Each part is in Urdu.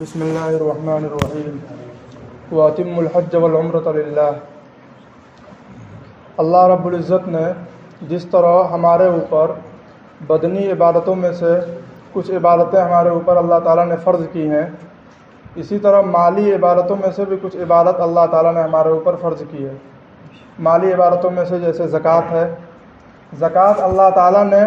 بسم اللہ الرحمن الرحیم واتم الحج والعمرۃ للہ۔ اللہ رب العزت نے جس طرح ہمارے اوپر بدنی عبادتوں میں سے کچھ عبادتیں ہمارے اوپر اللہ تعالیٰ نے فرض کی ہیں، اسی طرح مالی عبادتوں میں سے بھی کچھ عبادت اللہ تعالیٰ نے ہمارے اوپر فرض کی ہے۔ مالی عبادتوں میں سے جیسے زکوٰۃ ہے۔ زکوٰۃ اللہ تعالیٰ نے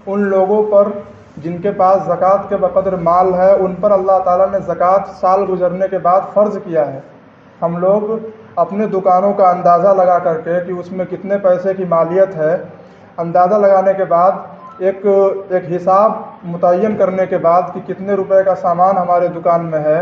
ان لوگوں پر جن کے پاس زکوٰۃ کے بقدر مال ہے ان پر اللہ تعالیٰ نے زکوٰۃ سال گزرنے کے بعد فرض کیا ہے۔ ہم لوگ اپنے دکانوں کا اندازہ لگا کر کے کہ اس میں کتنے پیسے کی مالیت ہے، اندازہ لگانے کے بعد ایک حساب متعین کرنے کے بعد کہ کتنے روپے کا سامان ہمارے دکان میں ہے،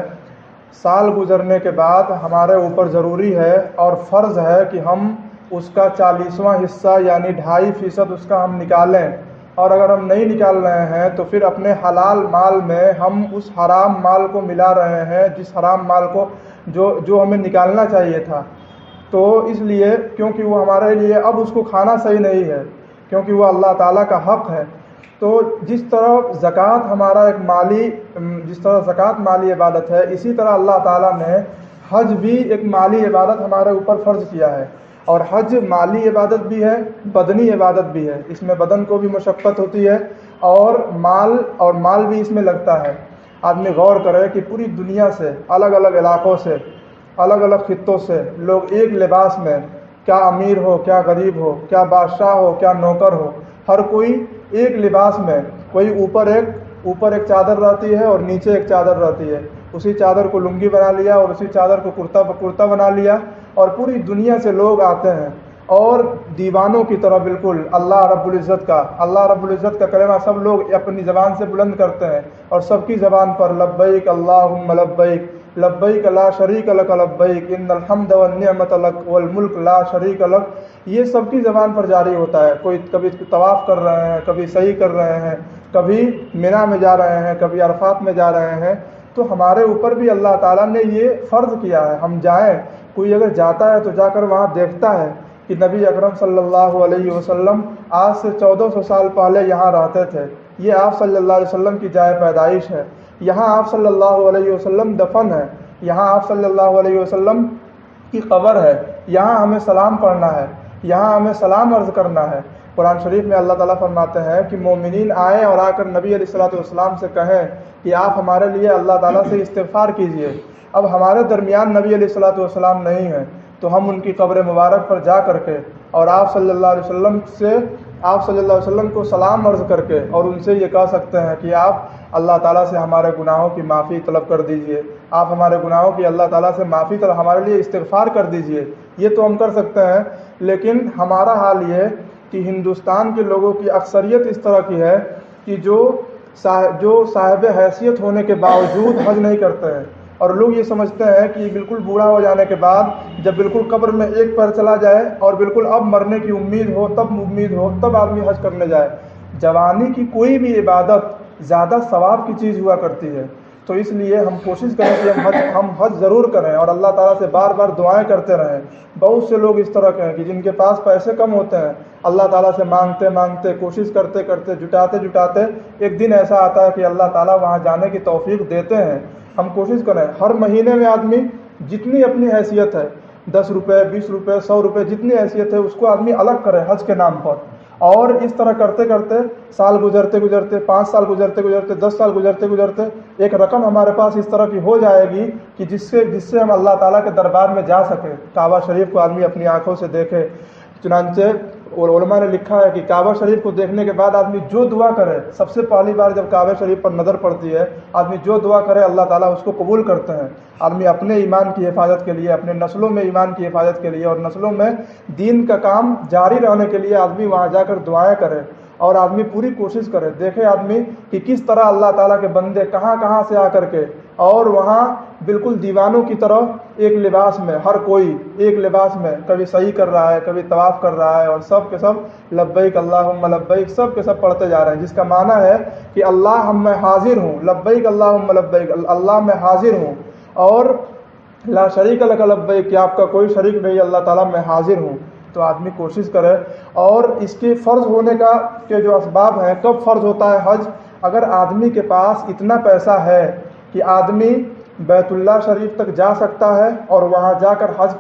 سال گزرنے کے بعد ہمارے اوپر ضروری ہے اور فرض ہے کہ ہم اس کا 40واں حصہ یعنی 2.5% اس کا ہم نکالیں، اور اگر ہم نہیں نکال رہے ہیں تو پھر اپنے حلال مال میں ہم اس حرام مال کو ملا رہے ہیں، جس حرام مال کو جو ہمیں نکالنا چاہیے تھا۔ تو اس لیے کیونکہ وہ ہمارے لیے اب اس کو کھانا صحیح نہیں ہے، کیونکہ وہ اللہ تعالیٰ کا حق ہے۔ تو جس طرح زکوٰۃ مالی عبادت ہے، اسی طرح اللہ تعالیٰ نے حج بھی ایک مالی عبادت ہمارے اوپر فرض کیا ہے، اور حج مالی عبادت بھی ہے، بدنی عبادت بھی ہے۔ اس میں بدن کو بھی مشقت ہوتی ہے اور مال بھی اس میں لگتا ہے۔ آدمی غور کرے کہ پوری دنیا سے الگ الگ علاقوں سے الگ الگ خطوں سے لوگ ایک لباس میں، کیا امیر ہو کیا غریب ہو، کیا بادشاہ ہو کیا نوکر ہو، ہر کوئی ایک لباس میں، کوئی اوپر ایک چادر رہتی ہے اور نیچے ایک چادر رہتی ہے، اسی چادر کو لنگی بنا لیا اور اسی چادر کو کرتا بنا لیا، اور پوری دنیا سے لوگ آتے ہیں اور دیوانوں کی طرح بالکل اللہ رب العزت کا کلمہ سب لوگ اپنی زبان سے بلند کرتے ہیں، اور سب کی زبان پر لبیک اللہم لبیک لبیک لا شریک لک لبیک ان الحمد والنعمت لک والملک لا شریک لک، یہ سب کی زبان پر جاری ہوتا ہے۔ کوئی کبھی طواف کر رہے ہیں، کبھی سعی کر رہے ہیں، کبھی منی میں جا رہے ہیں، کبھی عرفات میں جا رہے ہیں۔ تو ہمارے اوپر بھی اللہ تعالیٰ نے یہ فرض کیا ہے، ہم جائیں۔ کوئی اگر جاتا ہے تو جا کر وہاں دیکھتا ہے کہ نبی اکرم صلی اللہ علیہ وسلم آج سے 1400 سال پہلے یہاں رہتے تھے، یہ آپ صلی اللہ علیہ وسلم کی جائے پیدائش ہے، یہاں آپ صلی اللہ علیہ وسلم دفن ہے، یہاں آپ صلی اللہ علیہ وسلم کی قبر ہے، یہاں ہمیں سلام پڑھنا ہے، یہاں ہمیں سلام عرض کرنا ہے۔ قرآن شریف میں اللہ تعالیٰ فرماتے ہیں کہ مومنین آئیں اور آ کر نبی علیہ الصلوۃ والسلام سے کہیں کہ آپ ہمارے لیے اللہ تعالیٰ سے استغفار کیجئے۔ اب ہمارے درمیان نبی علیہ الصلوۃ والسلام نہیں ہے، تو ہم ان کی قبر مبارک پر جا کر کے اور آپ صلی اللہ علیہ وسلم کو سلام عرض کر کے اور ان سے یہ کہہ سکتے ہیں کہ آپ اللہ تعالیٰ سے ہمارے گناہوں کی معافی طلب کر دیجئے، آپ ہمارے گناہوں کی اللہ تعالیٰ سے معافی طلب ہمارے لیے استغفار کر دیجئے۔ یہ تو ہم کر سکتے ہیں، لیکن ہمارا حال یہ کہ ہندوستان کے لوگوں کی اکثریت اس طرح کی ہے کہ جو صاحب حیثیت ہونے کے باوجود حج نہیں کرتے ہیں، اور لوگ یہ سمجھتے ہیں کہ بالکل بوڑھا ہو جانے کے بعد جب بالکل قبر میں ایک پیر چلا جائے اور بالکل اب مرنے کی امید ہو تب آدمی حج کرنے جائے۔ جوانی کی کوئی بھی عبادت زیادہ ثواب کی چیز ہوا کرتی ہے، تو اس لیے ہم کوشش کریں کہ ہم حج ضرور کریں اور اللہ تعالیٰ سے بار بار دعائیں کرتے رہیں۔ بہت سے لوگ اس طرح کے ہیں کہ جن کے پاس پیسے کم ہوتے ہیں، اللہ تعالیٰ سے مانگتے کوشش کرتے جٹاتے ایک دن ایسا آتا ہے کہ اللہ تعالیٰ وہاں جانے کی توفیق دیتے ہیں۔ ہم کوشش کریں ہر مہینے میں آدمی جتنی اپنی حیثیت ہے، 10 روپے 20 روپے 100 روپے جتنی حیثیت ہے اس کو آدمی الگ کرے حج کے نام پر، اور اس طرح کرتے سال گزرتے 5 سال گزرتے 10 سال گزرتے ایک رقم ہمارے پاس اس طرح کی ہو جائے گی کہ جس سے ہم اللہ تعالیٰ کے دربار میں جا سکیں، کعبہ شریف کو آدمی اپنی آنکھوں سے دیکھے۔ چنانچہ علماء نے لکھا ہے کہ کعبہ شریف کو دیکھنے کے بعد آدمی جو دعا کرے، سب سے پہلی بار جب کعبہ شریف پر نظر پڑتی ہے، آدمی جو دعا کرے اللہ تعالیٰ اس کو قبول کرتے ہیں۔ آدمی اپنے ایمان کی حفاظت کے لیے، اپنے نسلوں میں ایمان کی حفاظت کے لیے اور نسلوں میں دین کا کام جاری رہنے کے لیے آدمی وہاں جا کر دعائیں کرے، اور آدمی پوری کوشش کرے، دیکھے آدمی کہ کس طرح اللہ تعالیٰ کے بندے کہاں سے آ کر کے، اور وہاں بالکل دیوانوں کی طرح ایک لباس میں، ہر کوئی ایک لباس میں کبھی سعی کر رہا ہے، کبھی طواف کر رہا ہے، اور سب کے سب لبیک اللہم لبیک سب کے سب پڑھتے جا رہے ہیں، جس کا معنی ہے کہ اللہ میں حاضر ہوں، لبیک اللہم لبیک، اللہ میں حاضر ہوں، اور لا شریک لک لبیک کہ آپ کا کوئی شریک نہیں، اللہ تعالیٰ میں حاضر ہوں۔ تو آدمی کوشش کرے، اور اس کے فرض ہونے کے جو اسباب ہیں، کب فرض ہوتا ہے حج؟ اگر آدمی کے پاس اتنا پیسہ ہے کہ آدمی بیت اللہ شریف تک جا سکتا ہے اور وہاں جا کر حج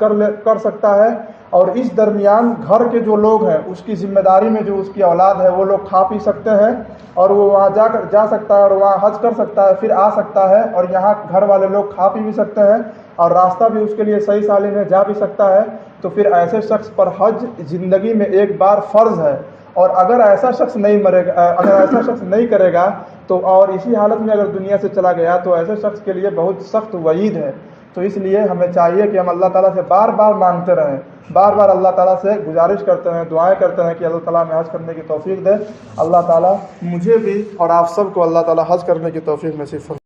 کر سکتا ہے، اور اس درمیان گھر کے جو لوگ ہیں اس کی ذمہ داری میں جو اس کی اولاد ہے وہ لوگ کھا پی سکتے ہیں، اور وہ وہاں جا سکتا ہے اور وہاں حج کر سکتا ہے، پھر آ سکتا ہے اور یہاں گھر والے لوگ کھا پی بھی سکتے ہیں اور راستہ بھی اس کے لیے صحیح سالم ہے، جا بھی سکتا ہے، تو پھر ایسے شخص پر حج زندگی میں ایک بار فرض ہے۔ اور اگر ایسا شخص نہیں کرے گا تو، اور اسی حالت میں اگر دنیا سے چلا گیا، تو ایسے شخص کے لیے بہت سخت وعید ہے۔ تو اس لیے ہمیں چاہیے کہ ہم اللہ تعالیٰ سے بار بار مانگتے رہیں، بار بار اللہ تعالیٰ سے گزارش کرتے ہیں، دعائیں کرتے ہیں کہ اللہ تعالیٰ ہمیں حج کرنے کی توفیق دے۔ اللہ تعالیٰ مجھے بھی اور آپ سب کو اللہ تعالیٰ حج کرنے کی توفیق نصیب فرمائے۔